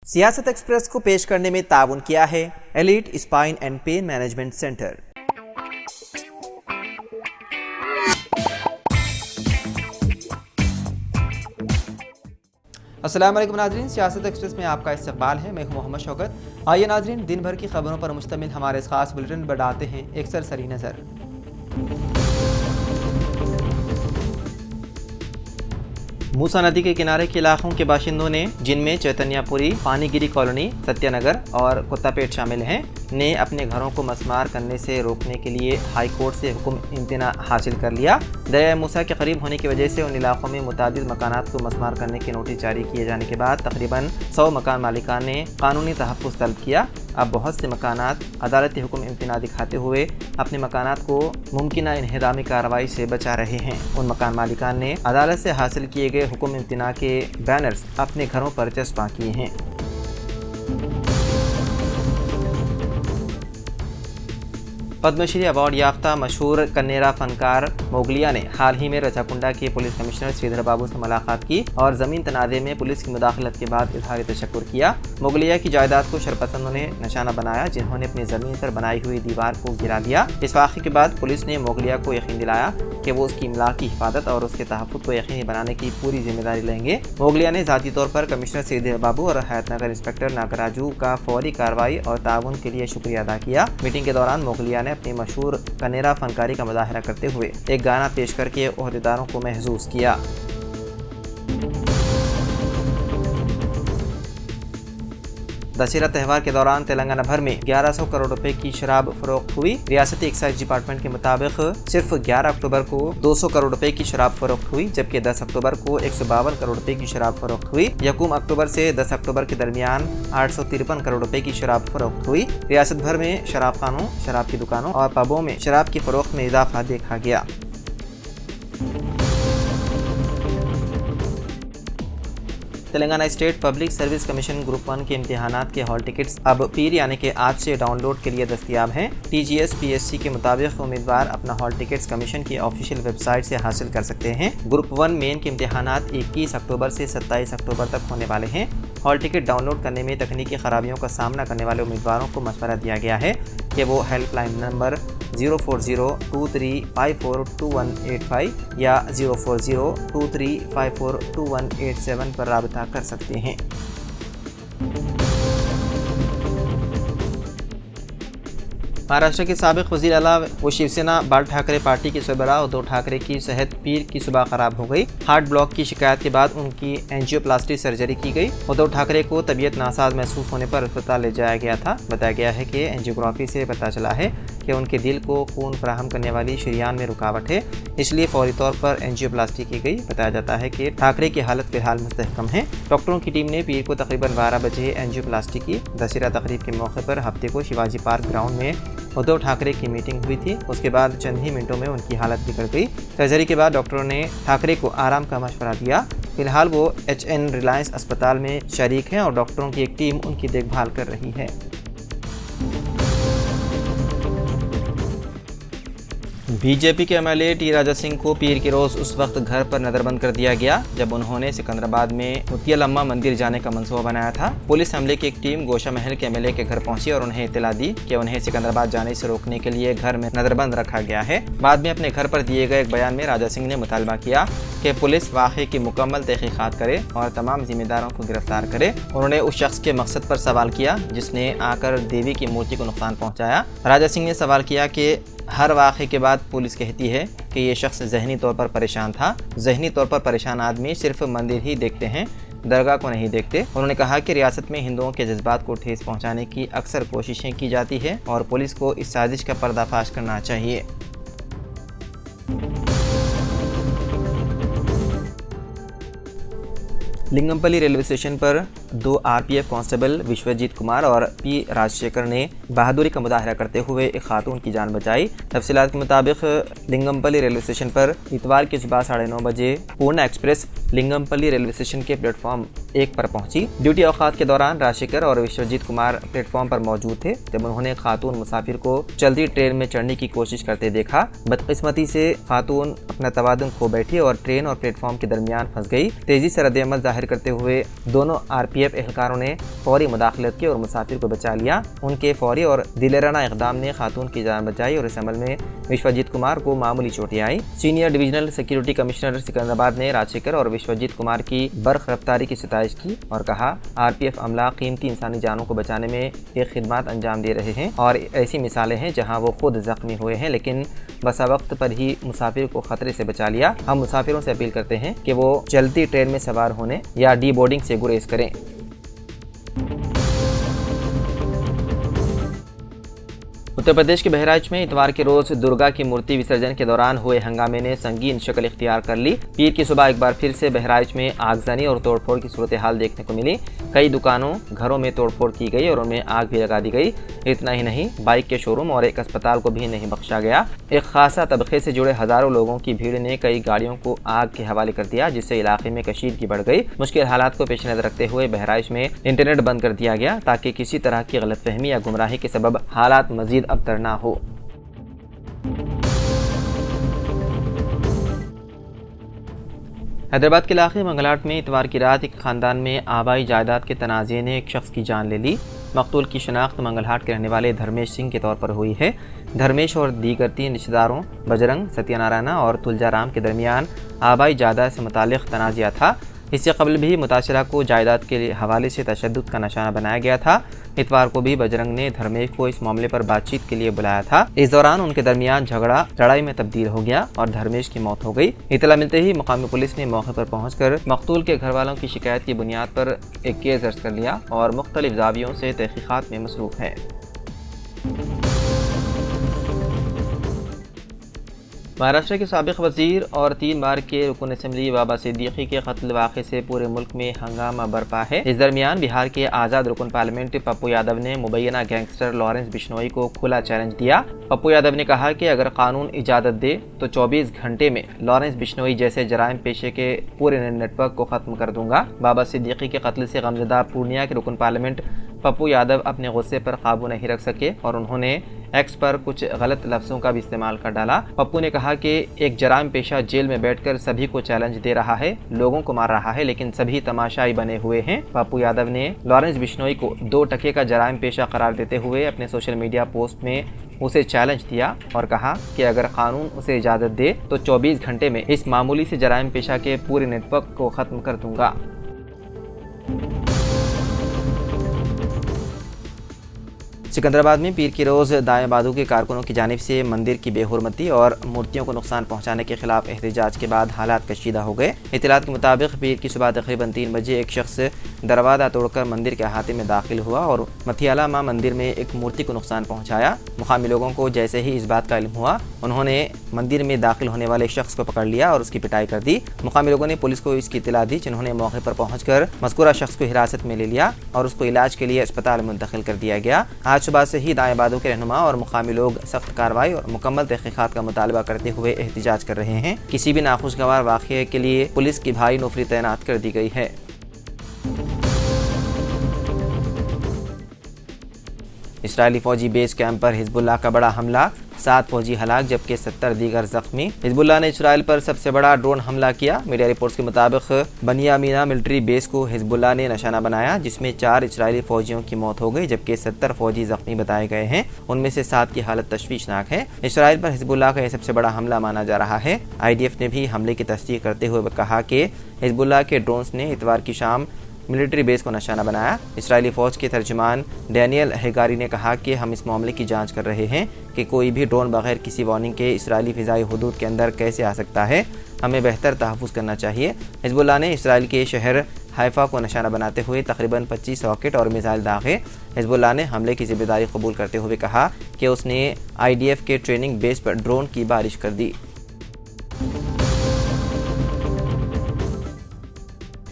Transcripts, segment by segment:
सियासत एक्सप्रेस को पेश करने में ताउन किया है elite spine and pain management centre. अस्सलाम वालेकुम नाजरीन, सियासत एक्सप्रेस में आपका इस्तकबाल है। मैं हूं मोहम्मद शौकत। आइए नाजरीन, दिन भर की खबरों पर मुश्तमिल हमारे इस खास बुलेटिन पर डालते हैं एक सरसरी नज़र। मूसा नदी के किनारे के इलाकों के बाशिंदों ने, जिनमें चैतन्यपुरी, पानीगिरी कॉलोनी, सत्यनगर और कुत्तापेट शामिल हैं, ने अपने घरों को मसमार करने से रोकने के लिए हाई कोर्ट से हुक्म इम्तना हासिल कर लिया। दरिया मूसा के करीब होने की वजह से उन इलाकों में मुतादिद मकानात को मसमार करने के नोटिस जारी किए जाने के बाद तकरीबन 100 मकान मालिकान ने कानूनी तहफ़्फ़ुज़ तलब किया। अब बहुत से मकानात अदालती हुक्म इम्तना दिखाते हुए अपने मकानात को मुमकिन इन्हिदामी कार्रवाई से बचा रहे हैं। उन मकान मालिकान ने अदालत से हासिल किए गए हुक्म इम्तना के बैनर्स अपने घरों पर चस्पा किए हैं। पद्मश्री अवार्ड याफ्ता मशहूर कन्नेरा फनकार मोगलिया ने हाल ही में रचाकुंडा के पुलिस कमिश्नर श्रीधर बाबू से मुलाकात की और ज़मीन तनाज़े में पुलिस की मुदाखलत के बाद इज़हार तशक्कुर किया। मोगलिया की जायदाद को शरपसंदों ने निशाना बनाया, जिन्होंने अपनी ज़मीन पर बनाई हुई दीवार को गिरा दिया। इस वाक़े के बाद पुलिस ने मोगलिया को यकीन दिलाया कि वो उसकी इमलाक की हिफाजत और उसके तहफ़्फ़ुज़ को यकीनी बनाने की पूरी जिम्मेदारी लेंगे। मोगलिया ने ज़ाती तौर पर कमिश्नर श्रीधर बाबू और हयातनगर इंस्पेक्टर नागराजू का फौरी कार्रवाई और ताउन के लिए शुक्रिया अदा किया। मीटिंग के दौरान मोगलिया ने अपनी मशहूर कनेरा फनकारी का मुजाहरा करते हुए एक गाना पेश करके ओहदेदारों को महसूस किया। दशहरा त्यौहार के दौरान तेलंगाना भर में 1100 करोड़ रुपए की शराब फरोख्त हुई। रियासती एक्साइज डिपार्टमेंट के मुताबिक सिर्फ 11 अक्टूबर को 200 करोड़ रुपए की शराब फरोख्त हुई, जबकि 10 अक्टूबर को 152 करोड़ रुपए की शराब फरोख्त हुई। यकूम अक्टूबर से 10 अक्टूबर के दरमियान 853 करोड़ रुपए की शराब फरोख्त हुई। रियासत भर में शराब खानों, शराब की दुकानों और पबों में शराब की फरोख्त में इजाफा देखा गया। Telangana state public service commission group 1 के इम्तिहानात के हॉल टिकट्स अब पीर यानी कि आज से डाउनलोड के लिए दस्तयाब हैं। TGS PSC के मुताबिक उम्मीदवार अपना हॉल टिकट्स कमीशन की ऑफिशियल वेबसाइट से हासिल कर सकते हैं। ग्रुप 1 मेन के इम्तिहानात 21 अक्टूबर से 27 अक्टूबर तक होने वाले हैं। हॉल टिकट डाउनलोड करने में तकनीकी खराबियों का सामना करने वाले उम्मीदवारों को मशवरा दिया गया है कि वो हेल्पलाइन नंबर 04023542185 या 04023542187 पर राबता कर सकते हैं। महाराष्ट्र के साबिक वज़ीर आला व शिवसेना बाल ठाकरे पार्टी के सरबराह उद्धव ठाकरे की सेहत पीर की सुबह खराब हो गई। हार्ट ब्लॉक की शिकायत के बाद उनकी एंजियोप्लास्टी सर्जरी की गई। उद्धव ठाकरे को तबीयत नासाज महसूस होने पर अस्पताल ले जाया गया था। बताया गया है कि एंजियोग्राफी से पता चला है कि उनके दिल को खून फराहम करने वाली शरीयान में रुकावट है, इसलिए फौरी तौर पर एंजियोप्लास्टी की गई। बताया जाता है कि ठाकरे की हालत फिलहाल मुस्तहकम है। डॉक्टरों की टीम ने पीर को तकरीबन 12 बजे एंजियोप्लास्टी की। दशहरा तकरीब के मौके पर हफ्ते को शिवाजी पार्क ग्राउंड में उद्धव ठाकरे की मीटिंग हुई थी। उसके बाद चंद ही मिनटों में उनकी हालत बिगड़ गई। सर्जरी के बाद डॉक्टरों ने ठाकरे को आराम का मशवरा दिया। फिलहाल वो HN रिलायंस अस्पताल में शरीक हैं और डॉक्टरों की एक टीम उनकी देखभाल कर रही है। बीजेपी के MLA टी राजा सिंह को पीर के रोज़ उस वक्त घर पर नज़रबंद कर दिया गया जब उन्होंने सिकंदराबाद में मुतियलम्मा मंदिर जाने का मंसूबा बनाया था। पुलिस हमले की एक टीम गोशा महल के MLA के घर पहुंची और उन्हें इत्तला दी कि उन्हें सिकंदराबाद जाने से रोकने के लिए घर में नज़रबंद रखा गया है। बाद में अपने घर पर दिए गए एक बयान में राजा सिंह ने मुतालबा किया कि पुलिस वाक़े की मुकम्मल तहक़ीक़ात करे और तमाम जिम्मेदारों को गिरफ्तार करे। उन्होंने उस शख्स के मकसद पर सवाल किया जिसने आकर देवी की मूर्ति को नुकसान पहुँचाया। राजा सिंह ने सवाल किया कि हर वाक़े के बाद पुलिस कहती है कि ये शख्स ज़हनी तौर पर परेशान था। ज़हनी तौर पर परेशान आदमी सिर्फ मंदिर ही देखते हैं, दरगाह को नहीं देखते। उन्होंने कहा कि रियासत में हिंदुओं के जज्बात को ठेस पहुंचाने की अक्सर कोशिशें की जाती है और पुलिस को इस साजिश का पर्दाफाश करना चाहिए। लिंगमपल्ली रेलवे स्टेशन पर 2 RPF कांस्टेबल विश्वजीत कुमार और P राजशेखर ने बहादुरी का मुजाहरा करते हुए एक खातून की जान बचाई। तफसीलात के मुताबिक लिंगमपल्ली रेलवे स्टेशन पर इतवार की सुबह 9:30 बजे पूर्णा एक्सप्रेस लिंगमपल्ली रेलवे स्टेशन के प्लेटफॉर्म 1 पर पहुंची। ड्यूटी औकात के दौरान राजशेखर और विश्वजीत कुमार प्लेटफॉर्म पर मौजूद थे जब उन्होंने खातून मुसाफिर को चलती ट्रेन में चढ़ने की कोशिश करते देखा। बदकिस्मती से खातून अपना तवाज़ुन खो बैठी और ट्रेन और प्लेटफॉर्म के दरमियान फंस गई। तेजी से रद्द-ए-अमल जाहिर करते हुए दोनों RPF RPF एहलकारों ने फौरी मुदाखलत की और मुसाफिर को बचा लिया। उनके फौरी और दिलेराना इक़दाम ने खातून की जान बचाई और इस अमल में विश्वजीत कुमार को मामूली चोटें आई। Senior divisional security commissioner Secunderabad ने राजशेखर और विश्वजीत कुमार की बर्ख रफ्तारी की सिताइश की और कहा, RPF अमला कीमती इंसानी जानों को बचाने में एक खिदमत अंजाम दे रहे हैं और ऐसी मिसालें हैं जहां वो खुद जख्मी हुए हैं लेकिन बसा वक्त पर ही मुसाफिर को खतरे से बचा लिया। हम मुसाफिरों से अपील करते हैं कि वो चलती ट्रेन में सवार होने या डी बोर्डिंग से गुरेज करें। उत्तर प्रदेश के बहराइच में इतवार के रोज दुर्गा की मूर्ति विसर्जन के दौरान हुए हंगामे ने संगीन शक्ल इख्तियार कर ली। पीर की सुबह एक बार फिर से बहराइच में आगजनी और तोड़फोड़ की सूरत हाल देखने को मिली। कई दुकानों घरों में तोड़फोड़ की गई और उनमें आग भी लगा दी गई। इतना ही नहीं, बाइक के शोरूम और एक अस्पताल को भी नहीं बख्शा गया। एक खासा तबके से जुड़े हजारों लोगों की भीड़ ने कई गाड़ियों को आग के हवाले कर दिया, जिससे इलाके में कशीदगी बढ़ गई। मुश्किल हालात को पेश नजर रखते हुए बहराइच में इंटरनेट बंद कर दिया गया ताकि किसी तरह की गलतफहमी या गुमराही के सबब हालात मजीद अबतर ना हो। हैदराबाद के इलाके मंगलाट में इतवार की रात एक खानदान में आबाई जायदाद के तनाज़े ने एक शख्स की जान ले ली। मकतूल की शनाख्त मंगलहाट के रहने वाले धर्मेश सिंह के तौर पर हुई है। धर्मेश और दीगर 3 रिश्तेदारों बजरंग, सत्यनारायणा और तुलजाराम के दरमियान आबाई जायदाद से मुताल्लिक़ तनाज़ा था। इससे कबल भी मुताशरा को जायदाद के हवाले से तशद्दुद का निशाना बनाया गया था। इतवार को भी बजरंग ने धर्मेश को इस मामले पर बातचीत के लिए बुलाया था। इस दौरान उनके दरमियान झगड़ा लड़ाई में तब्दील हो गया और धर्मेश की मौत हो गई। इतला मिलते ही मकामी पुलिस ने मौके पर पहुंचकर मकतूल के घर वालों की शिकायत की बुनियाद पर एक केस दर्ज कर लिया और मुख्तलिफ ज़ावियों से तहकीकात में मसरूफ़ है। महाराष्ट्र के साबिक़ वज़ीर और 3 बार के रुकन असम्बली बाबा सिद्दीकी के कत्ल वाक़े से पूरे मुल्क में हंगामा बरपा है। इस दरमियान बिहार के आज़ाद रुकन पार्लियामेंट पप्पू यादव ने मुबैना गैंगस्टर लॉरेंस बिश्नोई को खुला चैलेंज दिया। पप्पू यादव ने कहा कि अगर कानून इजाज़त दे तो 24 घंटे में लॉरेंस बिश्नोई जैसे जराइम पेशे के पूरे नेटवर्क को ख़त्म कर दूंगा। बाबा सिद्दीकी के कत्ल से गमज़दा पूर्णिया के रुकन पार्लियामेंट पप्पू यादव अपने गुस्से पर काबू नहीं रख सके और उन्होंने एक्स पर कुछ गलत लफ्ज़ों का भी इस्तेमाल कर डाला। पप्पू ने कहा कि एक जराइम पेशा जेल में बैठकर सभी को चैलेंज दे रहा है, लोगों को मार रहा है, लेकिन सभी तमाशाई बने हुए हैं। पप्पू यादव ने लॉरेंस बिश्नोई को 2 टके का जराइम पेशा करार देते हुए अपने सोशल मीडिया पोस्ट में उसे चैलेंज दिया और कहा कि अगर कानून उसे इजाज़त दे तो 24 घंटे में इस मामूली से जराइम पेशा के पूरे नेटवर्क को ख़त्म कर दूंगा। सिकंदराबाद में पीर की रोज़ दाएं बाजू के कारकुनों की जानिब से मंदिर की बेहुरमती और मूर्तियों को नुकसान पहुंचाने के खिलाफ एहतजाज के बाद हालात कशीदा हो गए। इत्तलात के मुताबिक पीर की सुबह तकरीबन 3 बजे एक शख्स दरवाज़ा तोड़कर मंदिर के अहाते में दाखिल हुआ और मथियाला माँ मंदिर में एक मूर्ति को नुकसान पहुँचाया। मुकामी लोगों को जैसे ही इस बात का इल्म हुआ, उन्होंने मंदिर में दाखिल होने वाले शख्स को पकड़ लिया और उसकी पिटाई कर दी। मुकामी लोगों ने पुलिस को इसकी इत्तला दी, जिन्होंने मौके पर पहुँचकर मज़कूरा शख्स को हिरासत में ले लिया और उसको इलाज के लिए अस्पताल मुंतकिल कर दिया गया। आज सुबह से ही दाएं बाजू के रहनुमा और मुकामी लोग सख्त कार्रवाई और मुकम्मल तहकीकात का मुतालबा करते हुए एहतजाज कर रहे हैं। किसी भी नाखुशगवार वाक़ये के लिए पुलिस की भारी नौकरी तैनात कर दी गई है। इस्राइली फौजी बेस कैंप पर हिजबुल्लाह का बड़ा हमला, 7 फौजी हलाक जबकि 70 दीगर जख्मी। हिजबुल्लाह ने इस्राइल पर सबसे बड़ा ड्रोन हमला किया। मीडिया रिपोर्ट्स के मुताबिक बनियामीना मिलिट्री बेस को हिजबुल्लाह ने निशाना बनाया, जिसमें 4 इस्राइली फौजियों की मौत हो गई जबकि 70 फौजी जख्मी बताए गए हैं। उनमें से 7 की हालत तशवीशनाक है। इस्राइल पर हिजबुल्लाह का यह सबसे बड़ा हमला माना जा रहा है। IDF ने भी हमले की तस्दीक करते हुए कहा कि हिजबुल्लाह के ड्रोन्स ने इतवार की शाम मिलिट्री बेस को निशाना बनाया। इस्राइली फ़ौज के तर्जुमान डैनियल हेगारी ने कहा कि हम इस मामले की जांच कर रहे हैं कि कोई भी ड्रोन बगैर किसी वार्निंग के इस्राइली फ़िज़ाई हुदूद के अंदर कैसे आ सकता है। हमें बेहतर तहफ़्फ़ुज़ करना चाहिए। हिजबुल्लाह ने इस्राइल के शहर हाइफा को निशाना बनाते हुए तकरीबन 25 रॉकेट और मिसाइल दागे। हिजबुल्लाह ने हमले की जिम्मेदारी कबूल करते हुए कहा कि उसने IDF के ट्रेनिंग बेस पर ड्रोन की बारिश कर दी।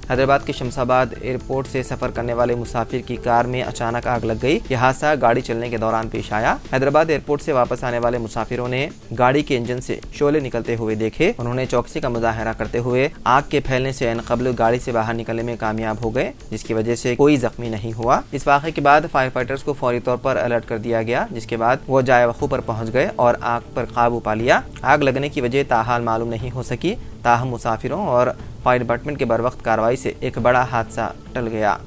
हैदराबाद के शमशाबाद एयरपोर्ट से सफर करने वाले मुसाफिर की कार में अचानक आग लग गई। यह हादसा गाड़ी चलने के दौरान पेश आया। हैदराबाद एयरपोर्ट से वापस आने वाले मुसाफिरों ने गाड़ी के इंजन से शोले निकलते हुए देखे। उन्होंने चौकसी का मुजाहरा करते हुए आग के फैलने से कबल गाड़ी से बाहर निकलने में कामयाब हो गए, जिसकी वजह से कोई जख्मी नहीं हुआ। इस वाक़े के बाद फायर फाइटर्स को फौरी तौर पर अलर्ट कर दिया गया, जिसके बाद वो जाए वक़ू पर पहुँच गए और आग पर काबू पा लिया। आग लगने की वजह ताहाल मालूम नहीं हो सकी। ताहम मुसाफिरों और फायर डिपार्टमेंट के बरवक्त कार्रवाई से एक बड़ा हादसा टल गया।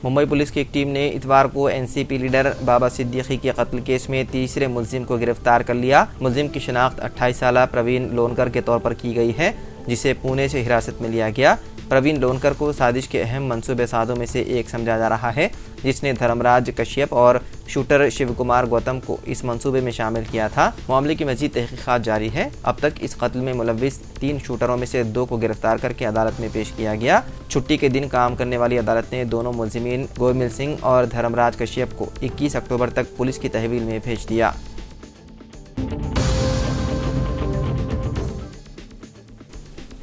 मुंबई पुलिस की एक टीम ने इतवार को एनसीपी लीडर बाबा सिद्दीकी के कत्ल केस में तीसरे मुलजिम को गिरफ्तार कर लिया। मुलजिम की शिनाख्त 28 साल प्रवीण लोनकर के तौर पर की गई है, जिसे पुणे से हिरासत में लिया गया। प्रवीण लोनकर को साजिश के अहम मंसूबे साजों में से एक समझा जा रहा है, जिसने धर्मराज कश्यप और शूटर शिव कुमार गौतम को इस मंसूबे में शामिल किया था। मामले की मजीद तहकीकात जारी है। अब तक इस कत्ल में मुलव्विस 3 शूटरों में से 2 को गिरफ्तार करके अदालत में पेश किया गया। छुट्टी के दिन काम करने वाली अदालत ने दोनों मुलजिमीन गोविंद सिंह और धर्मराज कश्यप को 21 अक्टूबर तक पुलिस की तहवील में भेज दिया।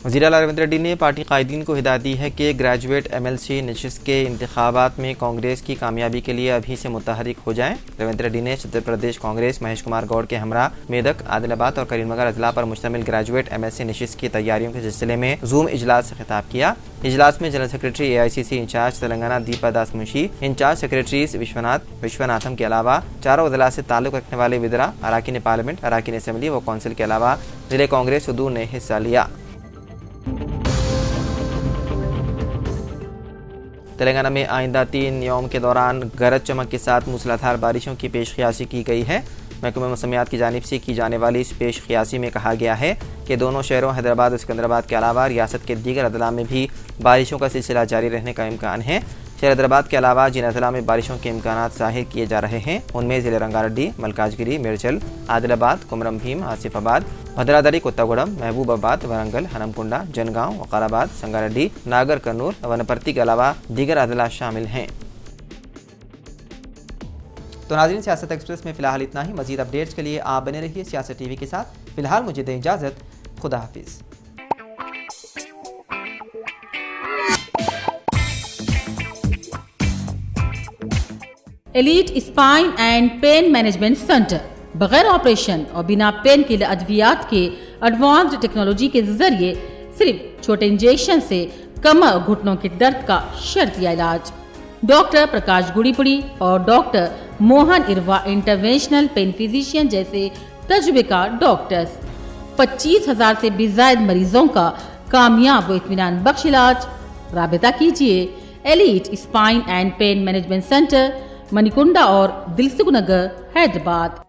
वज़ीर आला रेवंत रेड्डी ने पार्टी कायदीन को हिदायत दी है कि ग्रेजुएट एमएलसी नशिस्त के इंतखाबात में कांग्रेस की कामयाबी के लिए अभी से मुतहरिक हो जाएं। रेवंत रेड्डी ने उत्तर प्रदेश कांग्रेस महेश कुमार गौड़ के हमरा मेदक, आदिलाबाद और करीमनगर अजला पर मुश्तमिल ग्रेजुएट एमएलसी नशिस्त की तैयारियों के सिलसिले में जूम इजलास से खिताब किया। इजलास में general secretary AICC incharge Telangana Deepa Das Munshi, incharge secretaries Vishwanatham के अलावा चारों अजला से ताल्लुक रखने वाले विदरा, अराकीन पार्लियामेंट, अराकीन असेंबली व कौंसिल के अलावा जिले कांग्रेस सदूर ने हिस्सा लिया। तेलंगाना में आइंदा 3 यौम के दौरान गरज चमक के साथ मूसलाधार बारिशों की पेशकयासी की गई है। महकमा मौसमियात की जानिब से की जाने वाली इस पेशकयासी में कहा गया है कि दोनों शहरों हैदराबाद और सिकंदराबाद के अलावा रियासत के दीगर अदला में भी बारिशों का सिलसिला जारी रहने का इम्कान है। शहर हैदराबाद के अलावा जिन अजला में बारिशों के इम्कान ज़ाहिर किए जा रहे हैं उनमें ज़िले रंगारेड्डी, मलकाजगिरी, मेरचल, आदिलाबाद, कुमरम भीम, आसिफाबाद, भद्रादरी, कोत्तागुड़म, महबूबाबाद, वरंगल, हनमकुंडा, जनगांव, वकाराबाद, संगारेड्डी, नागर कर्नूल, वनपर्ती के अलावा दीगर अदला शामिल हैं। तो नाज़रीन, सियासत एक्सप्रेस में फ़िलहाल इतना ही। मज़ीद अपडेट्स के लिए आप बने रहिए सियासत टीवी के साथ। फ़िलहाल मुझे दें इजाज़त। खुदा हाफिज़। Elite spine and pain management centre बगैर ऑपरेशन और बिना पेन किलर अद्वियात के एडवांस्ड टेक्नोलॉजी के जरिए सिर्फ छोटे इंजेक्शन से कमर और घुटनों के दर्द का शर्तिया इलाज। डॉक्टर प्रकाश गुड़ीपुड़ी और doctor Mohan Irva interventional pain physician जैसे तजुर्बेकार डॉक्टर्स 25,000 से भी ज्यादा मरीजों का कामयाब व इत्मीनान बख्श इलाज। राबिता कीजिए elite spine and pain management centre, Manikunda और दिलसुख नगर, हैदराबाद।